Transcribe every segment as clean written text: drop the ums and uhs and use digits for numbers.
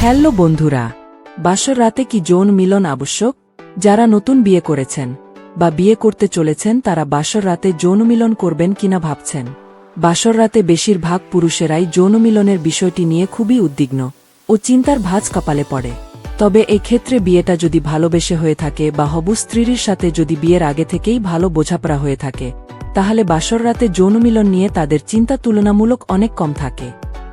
Hello বন্ধুরা, বাসর রাতে কি যৌন মিলন আবশ্যক? যারা নতুন বিয়ে করেছেন বা বিয়ে করতে চলেছেন তারা বাসর রাতে যৌন মিলন করবেন কিনা ভাবছেন। বাসর রাতে বেশিরভাগ পুরুষেরাই যৌন মিলনের বিষয়টি নিয়ে খুবই উদ্বিগ্ন ও চিন্তার ভাঁজ কপালে পড়ে। তবে এই ক্ষেত্রে বিয়েটা যদি ভালোবেসে হয়ে থাকে বা হবু স্ত্রীর সাথে যদি বিয়ের আগে থেকেই ভালো বোঝাপড়া হয়ে থাকে, তাহলে বাসর রাতে যৌন মিলন নিয়ে তাদের চিন্তা তুলনামূলক অনেক কম থাকে।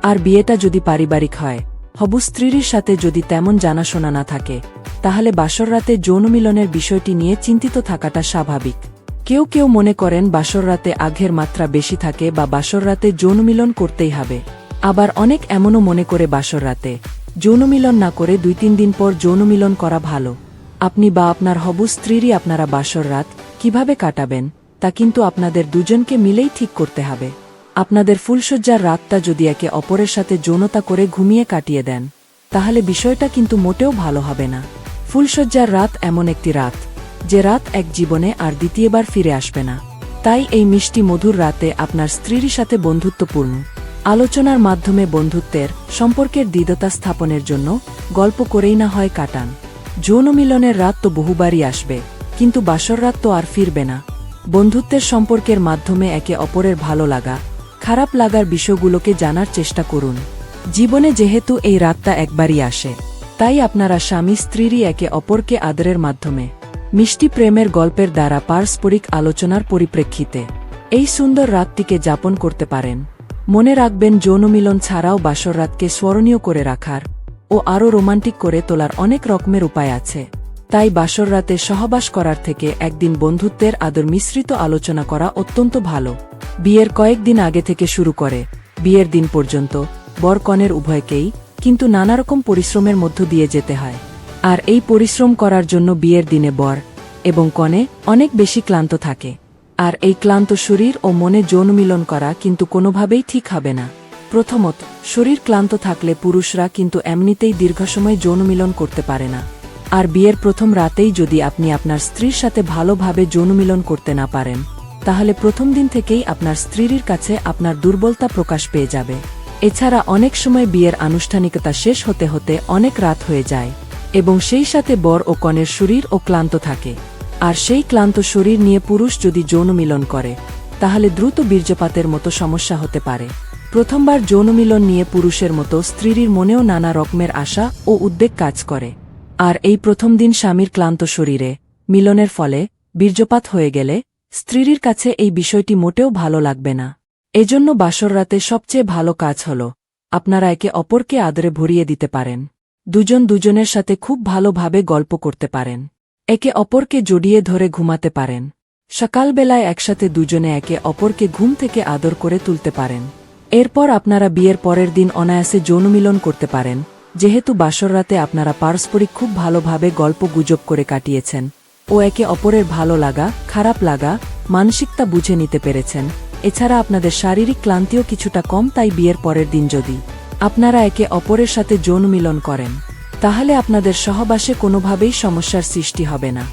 আর বিয়েটা যদি পারিবারিক হয়, হবু স্ত্রীর সাথে যদি তেমন জানাশোনা না থাকে, তাহলে বাসর রাতে যৌন মিলনের বিষয়টি নিয়ে চিন্তিত থাকাটা স্বাভাবিক। কেউ কেউ মনে করেন বাসর রাতে আগ্রহের মাত্রা বেশি থাকে বা বাসর রাতে যৌন মিলন করতেই হবে। আবার অনেক এমনও মনে করে বাসর রাতে যৌন মিলন না করে 2-3 দিন পর যৌন মিলন করা ভালো। আপনি বা আপনার হবু স্ত্রীরই আপনারা বাসর রাত কিভাবে কাটাবেন তা কিন্তু আপনাদের দুজনকে মিলেই ঠিক করতে হবে। আপনাদের ফুলশয্যার রাতটা যদি একে অপরের সাথে যৌনতা করে ঘুমিয়ে কাটিয়ে দেন, তাহলে বিষয়টা কিন্তু মোটেও ভালো হবে না। ফুলশয্যার রাত এমন একটি রাত, যে রাত এক জীবনে আর দ্বিতীয়বার ফিরে আসবে না। তাই এই মিষ্টি মধুর রাতে আপনার স্ত্রীর সাথে বন্ধুত্বপূর্ণ আলোচনার মাধ্যমে বন্ধুত্বের সম্পর্কের দৃঢ়তা স্থাপনের জন্য গল্প করেই না হয় কাটান। যৌন মিলনের রাত তো বহুবারই আসবে, কিন্তু বাসর রাত তো আর ফিরবে না। বন্ধুত্বের সম্পর্কের মাধ্যমে একে অপরের ভালো লাগা, খারাপ লাগার বিষয়গুলোকে জানার চেষ্টা করুন। জীবনে যেহেতু এই রাতটা একবারই আসে, তাই আপনারা স্বামী স্ত্রীরই একে অপরকে আদরের মাধ্যমে মিষ্টি প্রেমের গল্পের দ্বারা পারস্পরিক আলোচনার পরিপ্রেক্ষিতে এই সুন্দর রাতটিকে যাপন করতে পারেন। মনে রাখবেন, যৌন মিলন ছাড়াও বাসর রাতকে স্মরণীয় করে রাখার ও আরও রোমান্টিক করে তোলার অনেক রকমের উপায় আছে। তাই বাসর রাতে সহবাস করার থেকে একদিন বন্ধুত্বের আদর মিশ্রিত আলোচনা করা অত্যন্ত ভালো। বিয়ের কয়েকদিন আগে থেকে শুরু করে বিয়ের দিন পর্যন্ত বর কনের উভয়কেই কিন্তু নানারকম পরিশ্রমের মধ্য দিয়ে যেতে হয়। আর এই পরিশ্রম করার জন্য বিয়ের দিনে বর এবং কনে অনেক বেশি ক্লান্ত থাকে। আর এই ক্লান্ত শরীর ও মনে যৌন মিলন করা কিন্তু কোনোভাবেই ঠিক হবে না। প্রথমত, শরীর ক্লান্ত থাকলে পুরুষরা কিন্তু এমনিতেই দীর্ঘসময় যৌন মিলন করতে পারে না। আর বিয়ের প্রথম রাতেই যদি আপনি আপনার স্ত্রীর সাথে ভালোভাবে যৌন মিলন করতে না পারেন, তাহলে প্রথম দিন থেকেই আপনার স্ত্রীর কাছে আপনার দুর্বলতা প্রকাশ পেয়ে যাবে। এছাড়া অনেক সময় বিয়ের আনুষ্ঠানিকতা শেষ হতে হতে অনেক রাত হয়ে যায় এবং সেই সাথে বর ও কনের শরীর ও ক্লান্ত থাকে। আর সেই ক্লান্ত শরীর নিয়ে পুরুষ যদি যৌন মিলন করে, তাহলে দ্রুত বীর্যপাতের মতো সমস্যা হতে পারে। প্রথমবার যৌন মিলন নিয়ে পুরুষের মতো স্ত্রীর মনেও নানা রকমের আশা ও উদ্বেগ কাজ করে। আর এই প্রথম দিন স্বামীর ক্লান্ত শরীরে মিলনের ফলে বীর্যপাত হয়ে গেলে স্ত্রীর কাছে এই বিষয়টি মোটেও ভালো লাগবে না। এজন্য বাসর রাতে সবচেয়ে ভালো কাজ হল আপনারা একে অপরকে আদরে ভরিয়ে দিতে পারেন। দুজনের সাথে খুব ভালোভাবে গল্প করতে পারেন, একে অপরকে জড়িয়ে ধরে ঘুমাতে পারেন। সকালবেলায় একসাথে দুজনে একে অপরকে ঘুম থেকে আদর করে তুলতে পারেন। এরপর আপনারা বিয়ের পরের দিন অনায়াসে যৌন মিলন করতে পারেন, যেহেতু বাসর রাতে আপনারা পারস্পরিক খুব ভালোভাবে গল্প গুজব করে কাটিয়েছেন ও একে অপরের ভালো লাগা, খারাপ লাগা, মানসিকতা বুঝে নিতে পেরেছেন। এছাড়া আপনাদের শারীরিক ক্লান্তিও কিছুটা কম। তাই বিয়ের পরের দিন যদি আপনারা একে অপরের সাথে যৌন মিলন করেন, তাহলে আপনাদের সহবাসে কোনোভাবেই সমস্যার সৃষ্টি হবে না।